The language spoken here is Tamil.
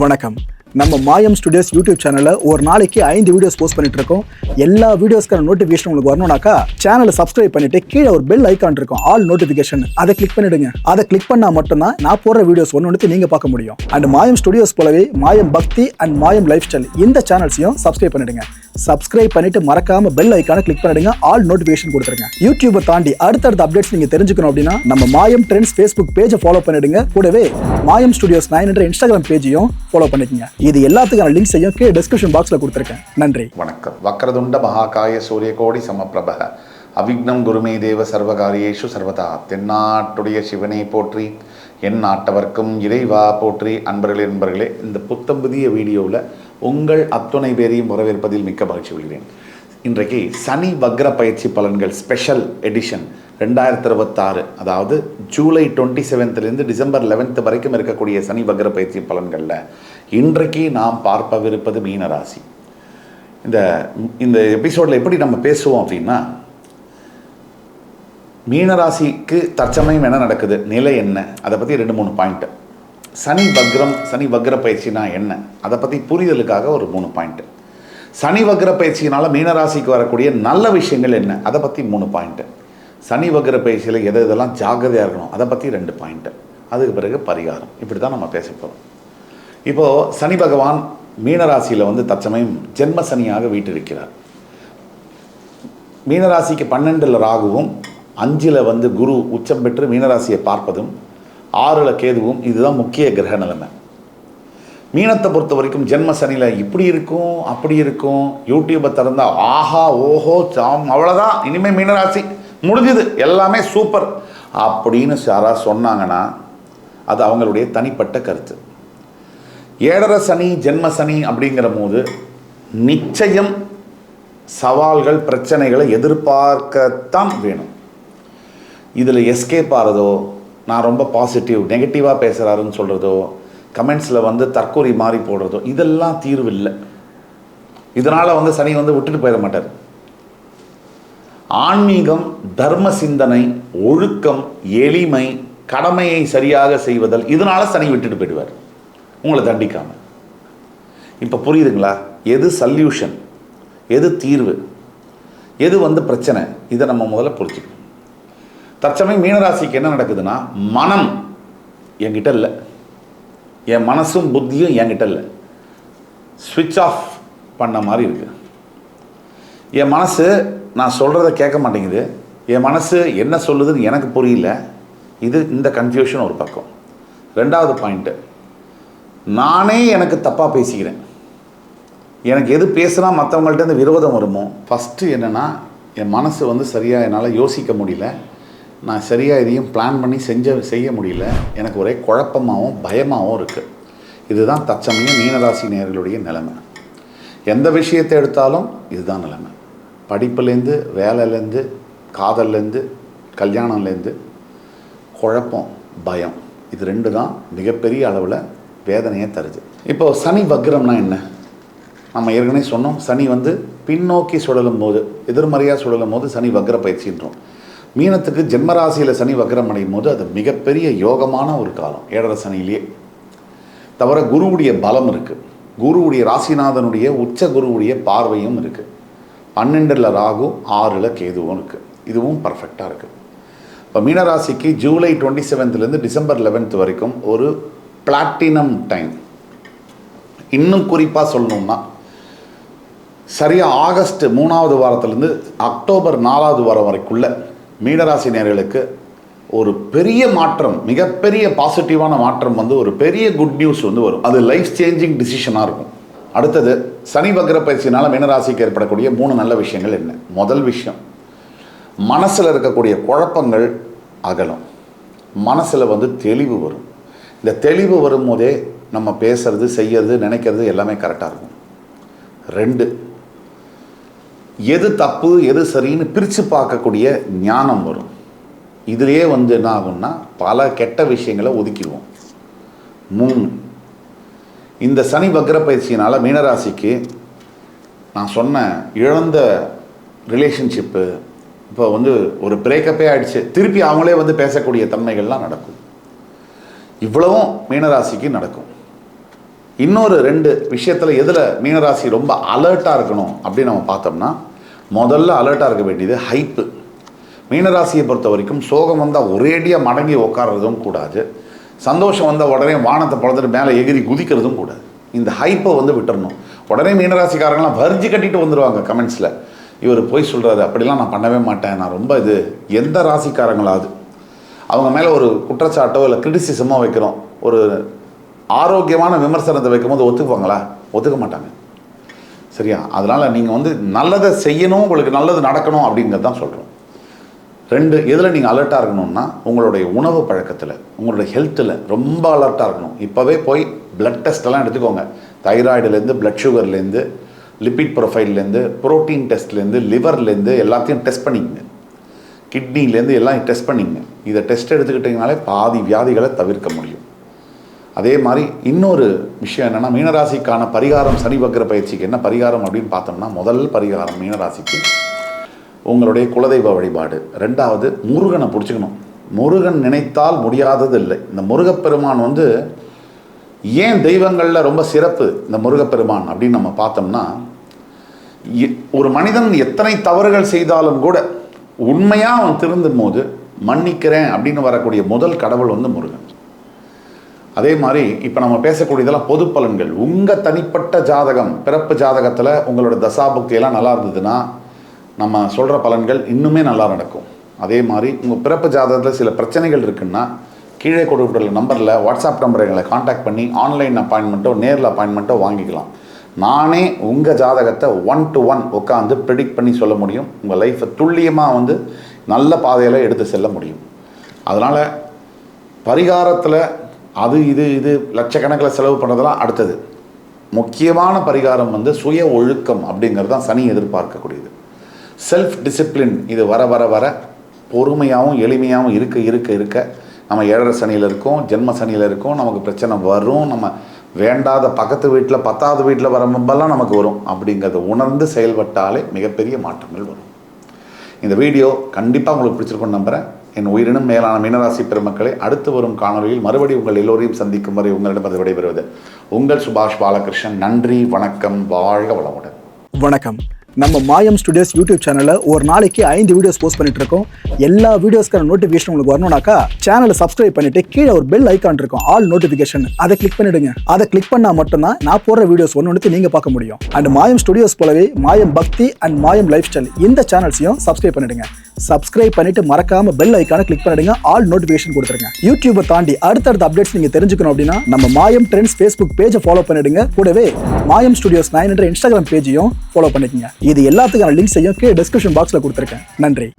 வணக்கம். நம்ம மாயம் ஸ்டுடியோஸ் யூடியூப் சேனல்ல ஒரு நாளைக்கு 5 வீடியோஸ் போஸ்ட் பண்ணிட்டு இருக்கோம். எல்லா வீடியோஸ்க்கான நோட்டிஃபிகேஷன் உங்களுக்கு வரணும்னாக்கா சேனலை சப்ஸ்கிரைப் பண்ணிட்டு கீழே ஒரு பெல் ஐகான் இருக்கும், ஆல் நோட்டிஃபிகேஷன். அதை கிளிக் பண்ணிடுங்க. அதை கிளிக் பண்ணா மட்டும்தான் நான் போடுற வீடியோஸ் ஒன்று நீங்க பார்க்க முடியும். அண்ட் மாயம் ஸ்டுடியோஸ் போலவே மாயம் பக்தி அண்ட் மாயம் லைஃப் ஸ்டைல் இந்த சேனல்ஸையும் சப்ஸ்கிரைப் பண்ணிடுங்க. சப்ஸ்கிரைப் பண்ணிட்டு மறக்காம பெல் ஐகானை கிளிக் பண்ணிடுங்க, ஆல் நோட்டிஃபிகேஷன் கொடுத்துருங்க. யூடியூபை தாண்டி அடுத்தடுத்த அப்டேட்ஸ் நீங்க தெரிஞ்சுக்கணும் அப்படின்னா நம்ம மாயம் ட்ரெண்ட்ஸ் ஃபேஸ்புக் பேஜை ஃபாலோ பண்ணிடுங்க. கூடவே மாயம் ஸ்டுடியோஸ் 9 என்ற இன்ஸ்டாகிராம் பேஜையும் ஃபாலோ பண்ணிக்கங்க. இது எல்லாத்துக்கான லிங்க்ஸையும் கீழே டிஸ்கிரிப்ஷன் பாக்ஸ்ல கொடுத்துருக்கேன். நன்றி. வணக்கம். வக்ரதுண்ட மகாகாய சூரியகோடி சமப்பிரப அவிக்னம் குருமே தேவ சர்வகாரியேஷு சர்வதா. தென்னாட்டுடைய சிவனை போற்றி, என் நாட்டவர்க்கும் இறைவா போற்றி. அன்பர்களே, இந்த புத்தம் புதிய வீடியோவில் உங்கள் அத்துணை பேரையும் வரவேற்பதில் மிக்க மகிழ்ச்சி கொள்கிறேன். இன்றைக்கு சனி வக்ர பயிற்சி பலன்கள் ஸ்பெஷல் எடிஷன் 2026, அதாவது ஜூலை 27லேருந்து டிசம்பர் 11 வரைக்கும் இருக்கக்கூடிய சனி வக்ர பயிற்சி பலன்களில் இன்றைக்கு நாம் பார்ப்பவிருப்பது மீனராசி. இந்த எபிசோடில் எப்படி நம்ம பேசுவோம் அப்படின்னா, மீனராசிக்கு தற்சமயம் என்ன நடக்குது, நிலை என்ன, அதை பற்றி 2-3 பாயிண்ட்டு. சனி வக்ர பயிற்சினா என்ன, அதை பற்றி புரிதலுக்காக ஒரு 3 பாயிண்ட்டு. சனி வக்ர பயிற்சியினால் மீனராசிக்கு வரக்கூடிய நல்ல விஷயங்கள் என்ன, அதை பற்றி 3 பாயிண்ட்டு. சனி வக்ர பயிற்சியில் எதெல்லாம் ஜாக்கிரதையாக இருக்கணும், அதை பற்றி 2 பாயிண்ட்டு. அதுக்கு பிறகு பரிகாரம். இப்படி தான் நம்ம பேச போகிறோம். இப்போது சனி பகவான் மீனராசியில் தற்சமயம் ஜென்ம சனியாக வீற்றிருக்கிறார். மீனராசிக்கு 12ல் ராகுவும் 5ல் குரு உச்சம் பெற்று மீனராசியை பார்ப்பதும் 6ல் கேதுவும், இதுதான் முக்கிய கிரக நிலைமை. மீனத்தை பொறுத்த வரைக்கும் ஜென்ம சனியில் இப்படி இருக்கும் அப்படி இருக்கும். யூடியூப்பை திறந்தால் ஆஹா ஓஹோ சாம் அவ்வளோதான், இனிமேல் மீனராசி முடிஞ்சுது, எல்லாமே சூப்பர் அப்படின்னு யாராவது சொன்னாங்கன்னா அது அவங்களுடைய தனிப்பட்ட கருத்து. 7.5 சனி ஜென்ம சனி அப்படிங்கிற போது நிச்சயம் சவால்கள் பிரச்சனைகளை எதிர்பார்க்கத்தான் வேணும். இதில் எஸ்கேப் ஆகிறதோ, நான் ரொம்ப பாசிட்டிவ் நெகட்டிவாக பேசுகிறாருன்னு சொல்கிறதோ, கமெண்ட்ஸில் தற்கொலை மாறி போடுறதோ, இதெல்லாம் தீர்வு இல்லை. இதனால் சனி விட்டுட்டு போயிட மாட்டார். ஆன்மீகம், தர்ம சிந்தனை, ஒழுக்கம், எளிமை, கடமையை சரியாக செய்வதல், இதனால் சனி விட்டுட்டு போயிடுவார், உங்களை தண்டிக்காமல். இப்போ புரியுதுங்களா? எது சல்யூஷன், எது தீர்வு, எது பிரச்சனை, இதை நம்ம முதல்ல புரிஞ்சுக்கணும். தற்சமயம் மீனராசிக்கு என்ன நடக்குதுன்னா, மனம் என்கிட்ட இல்லை, என் மனசும் புத்தியும் என்கிட்ட இல்லை, ஸ்விட்ச் ஆஃப் பண்ண மாதிரி இருக்கு. என் மனசு நான் சொல்கிறத கேட்க மாட்டேங்குது, என் மனசு என்ன சொல்லுதுன்னு எனக்கு புரியல. இந்த கன்ஃபியூஷன் ஒரு பக்கம். 2வது பாயிண்ட்டு, நானே எனக்கு தப்பாக பேசிக்கிறேன். எனக்கு எது பேசுனா மற்றவங்கள்ட்ட விரோதம் வருமோ. ஃபஸ்ட்டு என்னென்னா, என் மனசு சரியாக என்னால் யோசிக்க முடியல, நான் சரியாக இதையும் பிளான் பண்ணி செய்ய முடியல, எனக்கு ஒரே குழப்பமாகவும் பயமாகவும் இருக்குது. இதுதான் தற்சமயம் மீனராசி நேயர்களுடைய நிலைமை. எந்த விஷயத்தை எடுத்தாலும் இதுதான் நிலைமை. படிப்புலேருந்து, வேலையிலேருந்து, காதல்லேருந்து, கல்யாணம்லேருந்து, குழப்பம், பயம், இது 2 தான் மிகப்பெரிய அளவில் வேதனையை தருது. இப்போது சனி வக்ரம்னா என்ன? நம்ம ஏற்கனவே சொன்னோம், சனி பின்னோக்கி சுழலும் போது, எதிர்மறையாக சுழலும் போது சனி வக்ர பயிற்சின்றோம். மீனத்துக்கு ஜென்மராசியில் சனி வக்ரம் அடையும் போது அது மிகப்பெரிய யோகமான ஒரு காலம். 7.5 சனியிலே தவிர குருவுடைய பலம் இருக்குது, குருவுடைய ராசிநாதனுடைய உச்ச குருவுடைய பார்வையும் இருக்குது, 12ல் ராகு 6ல் கேதுவும் இருக்குது. இதுவும் பர்ஃபெக்டாக இருக்குது. இப்போ மீனராசிக்கு ஜூலை 27லேருந்து டிசம்பர் 11 வரைக்கும் ஒரு பிளாட்டினம் டைம். இன்னும் குறிப்பாக சொல்லணும்னா, சரியாக ஆகஸ்ட் 3வது வாரத்திலேருந்து அக்டோபர் 4வது வாரம் வரைக்குள்ள மீனராசி நேயர்களுக்கு ஒரு பெரிய மாற்றம், மிகப்பெரிய பாசிட்டிவான மாற்றம், ஒரு பெரிய குட் நியூஸ் வரும். அது லைஃப் சேஞ்சிங் டிசிஷனாக இருக்கும். அடுத்தது, சனி வக்ர பயிற்சினால் மீனராசிக்கு ஏற்படக்கூடிய 3 நல்ல விஷயங்கள் என்ன? முதல் விஷயம், மனசில் இருக்கக்கூடிய குழப்பங்கள் அகலும், மனசில் தெளிவு வரும். இந்த தெளிவு வரும்போதே நம்ம பேசுறது, செய்யறது, நினைக்கிறது எல்லாமே கரெக்டாக இருக்கும். 2, எது தப்பு எது சரின்னு பிரித்து பார்க்கக்கூடிய ஞானம் வரும். இதிலேயே என்ன ஆகும்னா, பல கெட்ட விஷயங்களை ஒதுக்கிடுவோம். 3, இந்த சனி வக்ர பயிற்சியினால் மீனராசிக்கு நான் சொன்ன இழந்த ரிலேஷன்ஷிப்பு இப்போ ஒரு பிரேக்கப்பே ஆகிடுச்சு, திருப்பி அவங்களே பேசக்கூடிய தன்மைகள்லாம் நடக்கும். இவ்வளவும் மீனராசிக்கு நடக்கும். இன்னொரு 2 விஷயத்தில் எதில் மீனராசி ரொம்ப அலர்ட்டாக இருக்கணும் அப்படின்னு நம்ம பார்த்தோம்னா, முதல்ல அலர்ட்டாக இருக்க வேண்டியது ஹைப்பு. மீனராசியை பொறுத்த வரைக்கும் சோகம் வந்தால் ஒரேடியாக மடங்கி உட்கார்றதும் கூடாது, சந்தோஷம் வந்தால் உடனே வானத்தை பொழுதுட்டு மேலே எகிரி குதிக்கிறதும் கூடாது. இந்த ஹைப்பை விட்டுறணும். உடனே மீனராசிக்காரங்களாம் வரிஞ்சு கட்டிட்டு வந்துடுவாங்க கமெண்ட்ஸில், இவர் போய் சொல்கிறாரு, அப்படிலாம் நான் பண்ணவே மாட்டேன், நான் ரொம்ப இது. எந்த ராசிக்காரங்களாவது அவங்க மேலே ஒரு குற்றச்சாட்டோ இல்லை கிரிட்டிசிசமோ வைக்கிறோம், ஒரு ஆரோக்கியமான விமர்சனத்தை வைக்கும்போது ஒத்துக்குவாங்களா? ஒத்துக்க மாட்டாங்க. சரியா? அதனால் நீங்கள் நல்லதை செய்யணும், உங்களுக்கு நல்லது நடக்கணும் அப்படிங்கிறது தான் சொல்கிறோம். 2, எதில் நீங்கள் அலர்ட்டாக இருக்கணும்னா, உங்களுடைய உணவு பழக்கத்தில், உங்களுடைய ஹெல்த்தில் ரொம்ப அலர்ட்டாக இருக்கணும். இப்போவே போய் பிளட் டெஸ்ட்டெல்லாம் எடுத்துக்கோங்க. தைராய்டுலேருந்து, பிளட் சுகர்லேருந்து, லிபிட் ப்ரொஃபைல்லேருந்து, ப்ரோட்டீன் டெஸ்ட்லேருந்து, லிவர்லேருந்து எல்லாத்தையும் டெஸ்ட் பண்ணிக்கங்க. கிட்னிலேருந்து எல்லாம் டெஸ்ட் பண்ணிங்க. இதை டெஸ்ட் எடுத்துக்கிட்டிங்கனாலே பாதி வியாதிகளை தவிர்க்க முடியும். அதே மாதிரி இன்னொரு விஷயம் என்னென்னா, மீனராசிக்கான பரிகாரம், சனி வக்ர பயிற்சிக்கு என்ன பரிகாரம் அப்படின்னு பார்த்தோம்னா, முதல் பரிகாரம் மீனராசிக்கு உங்களுடைய குலதெய்வ வழிபாடு. 2வது முருகனை பிடிச்சிக்கணும். முருகன் நினைத்தால் முடியாதது இல்லை. இந்த முருகப்பெருமான் ஏன் தெய்வங்களில் ரொம்ப சிறப்பு இந்த முருகப்பெருமான் அப்படின்னு நம்ம பார்த்தோம்னா, ஒரு மனிதன் எத்தனை தவறுகள் செய்தாலும் கூட உண்மையாக அவன் திருந்தும் போது மன்னிக்கிறேன் அப்படின்னு வரக்கூடிய முதல் கடவுள் முருகன். அதே மாதிரி இப்போ நம்ம பேசக்கூடியதெல்லாம் பொது பலன்கள். உங்கள் தனிப்பட்ட ஜாதகம், பிறப்பு ஜாதகத்தில் உங்களோட தசாபுக்தியெல்லாம் நல்லா இருந்ததுன்னா நம்ம சொல்கிற பலன்கள் இன்னுமே நல்லா நடக்கும். அதே மாதிரி உங்கள் பிறப்பு ஜாதகத்தில் சில பிரச்சனைகள் இருக்குன்னா, கீழே கொடுக்கப்பட்டுள்ள நம்பரில், வாட்ஸ்அப் நம்பரை எங்களை காண்டாக்ட் பண்ணி ஆன்லைன் அப்பாயின்மெண்ட்டோ நேரில் அப்பாயின்மெண்ட்டோ வாங்கிக்கலாம். நானே உங்கள் ஜாதகத்தை 1 to 1 உட்காந்து ப்ரெடிக்ட் பண்ணி சொல்ல முடியும். உங்கள் லைஃப்பை துல்லியமாக நல்ல பாதையில் எடுத்து செல்ல முடியும். அதனால் பரிகாரத்தில் அது இது லட்சக்கணக்கில் செலவு பண்ணுறதெல்லாம் அடுத்தது. முக்கியமான பரிகாரம் சுய ஒழுக்கம் அப்படிங்கிறது தான் சனி எதிர்பார்க்கக்கூடியது. Self discipline. இது வர வர வர பொறுமையாகவும் எளிமையாகவும் இருக்க நம்ம 7.5 சனியில் இருக்கோம், ஜென்ம சனியில் இருக்கோம், நமக்கு பிரச்சனை வரும். நம்ம வேண்டாத பக்கத்து வீட்டில் 10வது வீட்டில் வர முன்பெல்லாம் நமக்கு வரும். அப்படிங்கிறத உணர்ந்து செயல்பட்டாலே மிகப்பெரிய மாற்றங்கள் வரும். இந்த வீடியோ கண்டிப்பாக உங்களுக்கு பிடிச்சிருக்கும்னு நம்புகிறேன். என் உயிரினும் மேலான மீனராசி பெருமக்களை, அடுத்து வரும் காணொலியில் மறுபடியும் உங்கள் எல்லோரையும் சந்திக்கும் வரை உங்களிடம் அது விடைபெறுவது உங்கள் சுபாஷ் பாலகிருஷ்ணன். நன்றி, வணக்கம், வாழ்க வளமுடன். வணக்கம். நம்ம மாயம் ஸ்டுடியோஸ் யூடியூப் சேனலில் ஒரு நாளைக்கு 5 வீடியோஸ் போஸ்ட் பண்ணிட்டு இருக்கோம். எல்லா வீடியோஸ்க்கான நோட்டிஃபிகேஷன் உங்களுக்கு வரணும்னாக்கா சேனலை சப்ஸ்கிரைப் பண்ணிட்டு கீழே ஒரு பெல் ஐக்கான் இருக்கும், ஆல் நோட்டிஃபிகேஷன். அதை கிளிக் பண்ணிடுங்க. அதை கிளிக் பண்ணால் மட்டும்தான் நான் போடுற வீடியோஸ் ஒன்று நீங்கள் பார்க்க முடியும். அண்ட் மாயம் ஸ்டுடியோஸ் போலவே மாயம் பக்தி அண்ட் மாயம் லைஃப் ஸ்டைல் இந்த சேனல்ஸையும் சப்ஸ்கிரைப் பண்ணிடுங்க. சப்ஸ்கிரைப் பண்ணிட்டு மறக்காம பெல் ஐக்கானை கிளிக் பண்ணிடுங்க, ஆல் நோட்டிஃபிகேஷன் கொடுத்துருங்க. யூடியூபை தாண்டி அடுத்தடுத்த அப்டேட்ஸ் நீங்க தெரிஞ்சுக்கணும் அப்படின்னா நம்ம மாயம் ட்ரெண்ட்ஸ் ஃபேஸ்புக் பேஜை ஃபாலோ பண்ணிடுங்க. கூடவே மாயம் ஸ்டுடியோஸ் 9 என்ற இன்ஸ்டாகிராம் பேஜையும் ஃபாலோ பண்ணிக்கங்க. இது எல்லாத்துக்கான லிங்க்ஸையும் கீழே டிஸ்கிரிப்ஷன் பாக்ஸ்ல கொடுத்துருக்கேன். நன்றி.